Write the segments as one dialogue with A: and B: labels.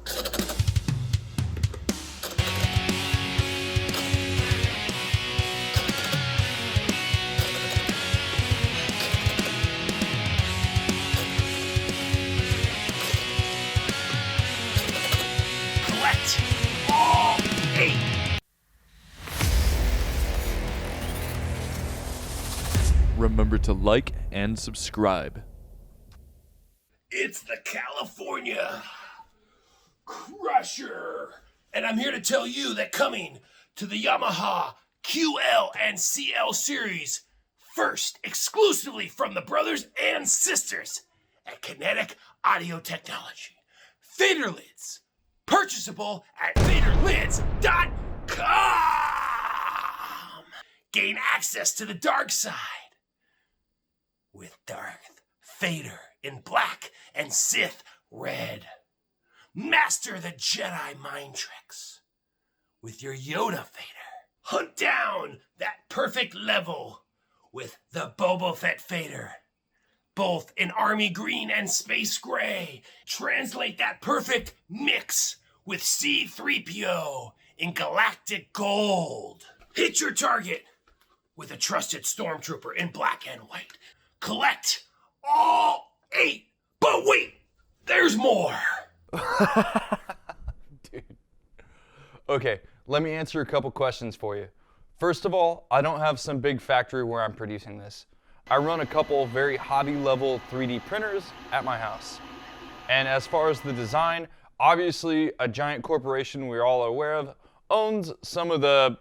A: Collect all 8.
B: Remember to like and subscribe.
A: It's the California Crusher. And I'm here to tell you that coming to the Yamaha QL and CL series, first exclusively from the brothers and sisters at Kinetic Audio Technology. Fader lids, purchasable at faderlids.com. Gain access to the dark side with Darth Vader in black and Sith red. Master the Jedi mind tricks with your Yoda fader. Hunt down that perfect level with the Boba Fett fader, both in army green and space gray. Translate that perfect mix with C-3PO in galactic gold. Hit your target with a trusted stormtrooper in black and white. Collect all 8. But wait, there's more.
C: Dude. Okay, let me answer a couple questions for you. First of all, I don't have some big factory where I'm producing this. I run a couple very hobby level 3D printers at my house. And as far as the design, obviously a giant corporation we're all aware of owns some of the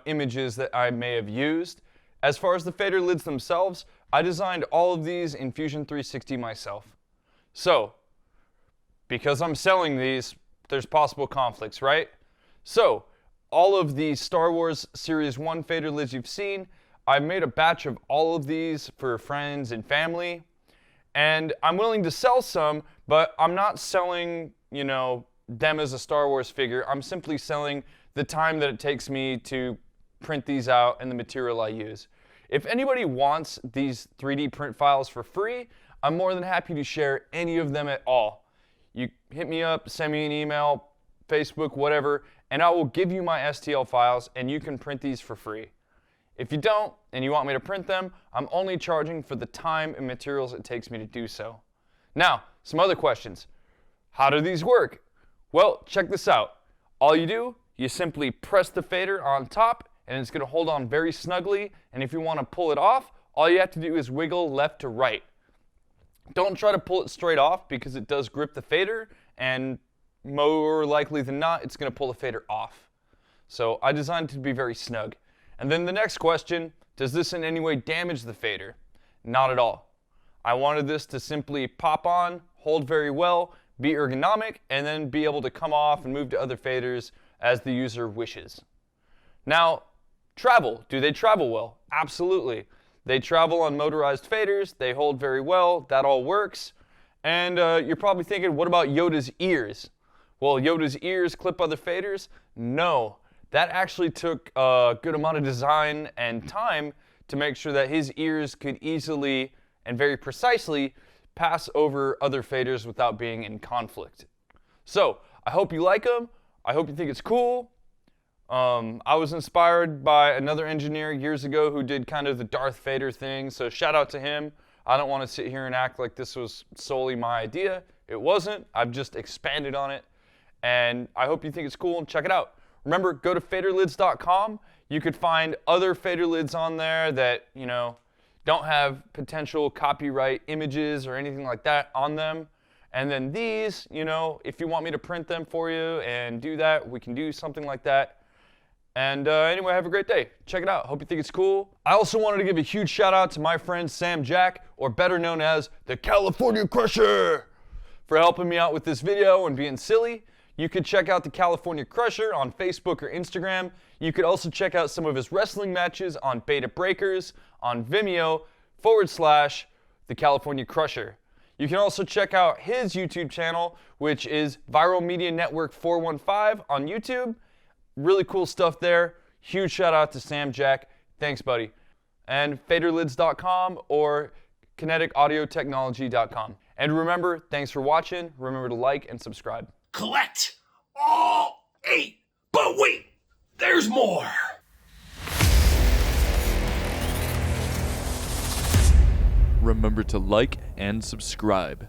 C: images that I may have used. As far as the fader lids themselves, I designed all of these in Fusion 360 myself. So, because I'm selling these, there's possible conflicts, right? So, all of the Star Wars Series 1 fader lids you've seen, I made a batch of all of these for friends and family. And I'm willing to sell some, but I'm not selling, them as a Star Wars figure. I'm simply selling the time that it takes me to print these out and the material I use. If anybody wants these 3D print files for free, I'm more than happy to share any of them at all. You hit me up, send me an email, Facebook, whatever, and I will give you my STL files and you can print these for free. If you don't and you want me to print them, I'm only charging for the time and materials it takes me to do so. Now, some other questions. How do these work? Well, check this out. All you do, you simply press the fader on top and it's going to hold on very snugly, and if you want to pull it off, all you have to do is wiggle left to right. Don't try to pull it straight off because it does grip the fader, and more likely than not, it's going to pull the fader off. So I designed it to be very snug. And then the next question, does this in any way damage the fader? Not at all. I wanted this to simply pop on, hold very well, be ergonomic, and then be able to come off and move to other faders as the user wishes. Now, travel. Do they travel well? Absolutely. They travel on motorized faders. They hold very well. That all works. And you're probably thinking, what about Yoda's ears? Well, Yoda's ears clip other faders? No. That actually took a good amount of design and time to make sure that his ears could easily and very precisely pass over other faders without being in conflict. So, I hope you like them. I hope you think it's cool. I was inspired by another engineer years ago who did kind of the Darth Vader thing, so shout out to him. I don't want to sit here and act like this was solely my idea. It wasn't. I've just expanded on it, and I hope you think it's cool and check it out. Remember, go to faderlids.com. You could find other fader lids on there that, don't have potential copyright images or anything like that on them. And then these, if you want me to print them for you and do that, we can do something like that. And anyway, have a great day. Check it out. Hope you think it's cool. I also wanted to give a huge shout out to my friend Sam Jack, or better known as the California Crusher, for helping me out with this video and being silly. You could check out the California Crusher on Facebook or Instagram. You could also check out some of his wrestling matches on Beta Breakers on Vimeo/the California Crusher. You can also check out his YouTube channel, which is Viral Media Network 415 on YouTube. Really cool stuff there. Huge shout out to Sam Jack. Thanks, buddy. And faderlids.com or kineticaudioTechnology.com. And remember, thanks for watching. Remember to like and subscribe.
A: Collect all 8. But wait, there's more.
B: Remember to like and subscribe.